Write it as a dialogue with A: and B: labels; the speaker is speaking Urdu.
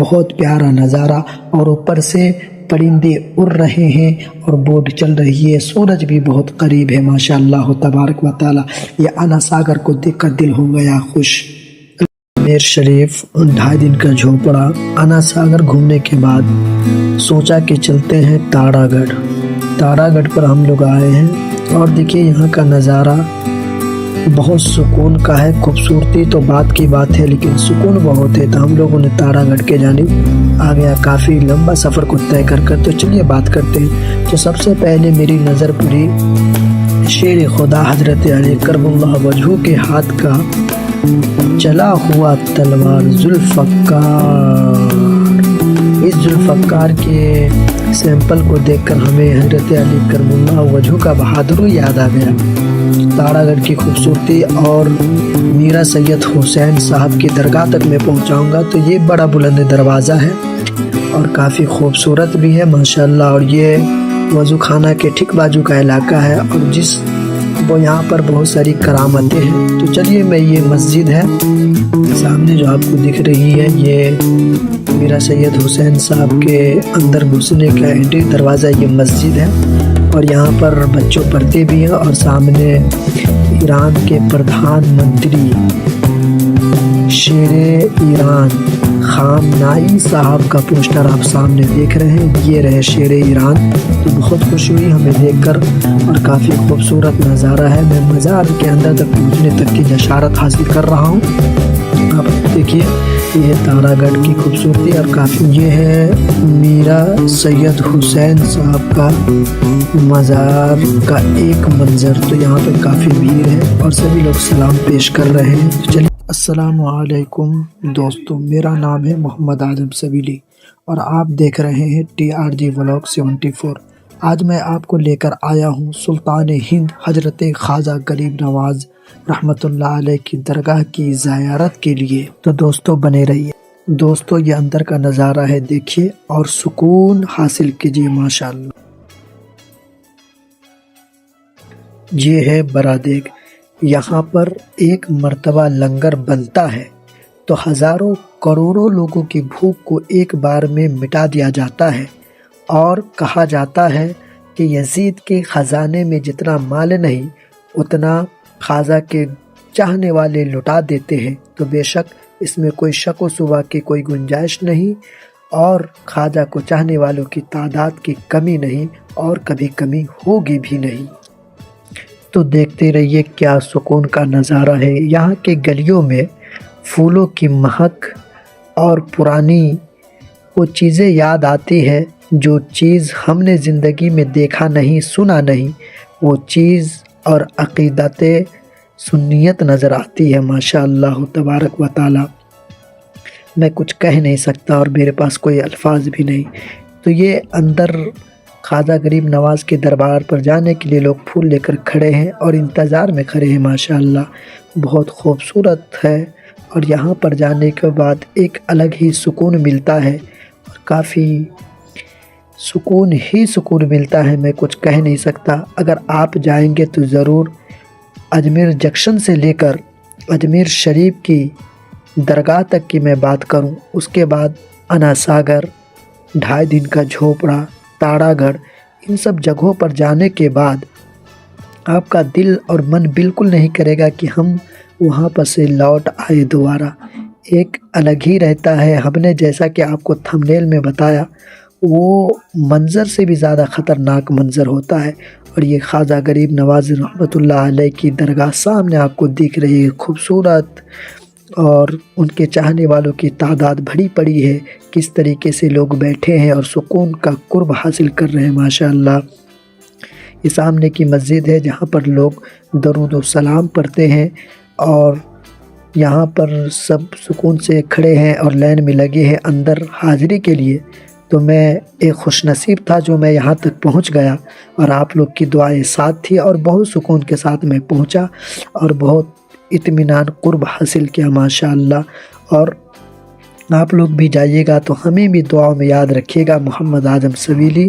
A: بہت پیارا نظارہ، اور اوپر سے پرندے اڑ رہے ہیں اور بوٹ چل رہی ہے، سورج بھی بہت قریب ہے ماشاءاللہ تبارک و تعالی۔ یہ انا ساگر کو دیکھ کر دل ہو گیا خوش۔ اجمیر شریف 2.5 دن کا جھوپڑا۔ انا ساگر گھومنے کے بعد سوچا کہ چلتے ہیں تاڑا گڑھ۔ تاڑا گڑھ پر ہم لوگ آئے ہیں اور دیکھیے یہاں کا نظارہ بہت سکون کا ہے۔ خوبصورتی تو بات کی بات ہے لیکن سکون بہت ہے، تو ہم لوگوں نے تاڑا گڑھ کے جانب آ گیا کافی لمبا سفر کو طے کر کر۔ تو چلیے بات کرتے ہیں۔ تو سب سے پہلے میری نظر پڑی شیر خدا حضرت علی کرم اللہ وجہہ کے ہاتھ کا چلا ہوا تلوار ذوالفقار۔ اس ذوالفقار کے سیمپل کو دیکھ کر ہمیں حضرت علی کرم اللہ وجہہ کا بہادر یاد آ گیا۔ تاڑا گڑھ کی خوبصورتی اور میرا سید حسین صاحب کی درگاہ تک میں پہنچاؤں گا۔ تو یہ بڑا بلند دروازہ ہے اور کافی خوبصورت بھی ہے ماشاءاللہ، اور یہ وضو خانہ کے ٹھیک بازو کا علاقہ ہے، اور وہ یہاں پر بہت ساری کرامتیں ہیں۔ تو چلیے میں یہ مسجد ہے سامنے جو آپ کو دکھ رہی ہے، یہ میرا سید حسین صاحب کے اندر گھسنے کا انٹری دروازہ یہ مسجد ہے، اور یہاں پر بچوں پڑھتے بھی ہیں، اور سامنے ایران کے پردھان منتری شیر ایران خامنائی صاحب کا پوسٹر آپ سامنے دیکھ رہے ہیں، یہ رہے شیر ایران۔ تو بہت خوشی ہوئی ہمیں دیکھ کر، اور کافی خوبصورت نظارہ ہے۔ میں مزار کے اندر تک پہنچنے تک کی جسارت حاصل کر رہا ہوں۔ آپ دیکھیے یہ تاڑا گڑھ کی خوبصورتی، اور کافی یہ ہے میرا سید حسین صاحب کا مزار کا ایک منظر۔ تو یہاں پہ کافی بھیڑ ہے اور سبھی لوگ سلام پیش کر رہے ہیں۔ تو چلیے السلام علیکم دوستو، میرا نام ہے محمد اعظم سبیلی اور آپ دیکھ رہے ہیں TRG Vlog 74۔ آج میں آپ کو لے کر آیا ہوں سلطان ہند حضرت خواجہ غریب نواز رحمۃ اللہ علیہ کی درگاہ کی زیارت کے لیے۔ تو دوستو بنے رہیے۔ دوستو یہ اندر کا نظارہ ہے، دیکھیے اور سکون حاصل کیجیے ماشاءاللہ۔ یہ ہے برادیگ، یہاں پر ایک مرتبہ لنگر بنتا ہے تو ہزاروں کروڑوں لوگوں کی بھوک کو ایک بار میں مٹا دیا جاتا ہے، اور کہا جاتا ہے کہ یزید کے خزانے میں جتنا مال نہیں اتنا خواجہ کے چاہنے والے لٹا دیتے ہیں۔ تو بے شک اس میں کوئی شک و شبہ کی کوئی گنجائش نہیں، اور خواجہ کو چاہنے والوں کی تعداد کی کمی نہیں، اور کبھی کمی ہوگی بھی نہیں۔ تو دیکھتے رہیے کیا سکون کا نظارہ ہے۔ یہاں کے گلیوں میں پھولوں کی مہک اور پرانی وہ چیزیں یاد آتی ہے، جو چیز ہم نے زندگی میں دیکھا نہیں سنا نہیں، وہ چیز اور عقیدت سنیت نظر آتی ہے ماشاءاللہ تبارک و تعالی۔ میں کچھ کہہ نہیں سکتا اور میرے پاس کوئی الفاظ بھی نہیں۔ تو یہ اندر خواجہ غریب نواز کے دربار پر جانے کے لیے لوگ پھول لے کر کھڑے ہیں اور انتظار میں کھڑے ہیں ماشاءاللہ۔ بہت خوبصورت ہے، اور یہاں پر جانے کے بعد ایک الگ ہی سکون ملتا ہے، اور کافی سکون ہی سکون ملتا ہے، میں کچھ کہہ نہیں سکتا۔ اگر آپ جائیں گے تو ضرور اجمیر جنکشن سے لے کر اجمیر شریف کی درگاہ تک کی میں بات کروں، اس کے بعد انا ساگر، 2.5 دن کا جھوپڑا، تاڑا گڑھ، ان سب جگہوں پر جانے کے بعد آپ کا دل اور من بالکل نہیں کرے گا کہ ہم وہاں پر سے لوٹ آئے دوبارہ۔ ایک الگ ہی رہتا ہے۔ ہم نے جیسا کہ آپ کو تھمبنیل میں بتایا، وہ منظر سے بھی زیادہ خطرناک منظر ہوتا ہے، اور یہ خواجہ غریب نواز رحمۃ اللہ علیہ کی درگاہ سامنے آپ کو دکھ رہی ہے، خوبصورت، اور ان کے چاہنے والوں کی تعداد بڑی پڑی ہے، کس طریقے سے لوگ بیٹھے ہیں اور سکون کا قرب حاصل کر رہے ہیں ماشاءاللہ۔ یہ سامنے کی مسجد ہے جہاں پر لوگ درود و سلام پڑھتے ہیں، اور یہاں پر سب سکون سے کھڑے ہیں اور لائن میں لگے ہیں اندر حاضری کے لیے۔ تو میں ایک خوش نصیب تھا جو میں یہاں تک پہنچ گیا، اور آپ لوگ کی دعائیں ساتھ تھی، اور بہت سکون کے ساتھ میں پہنچا اور بہت اطمینان قرب حاصل کیا ماشاءاللہ۔ اور آپ لوگ بھی جائیے گا تو ہمیں بھی دعاؤں میں یاد رکھیے گا۔ محمد اعظم سبیلی،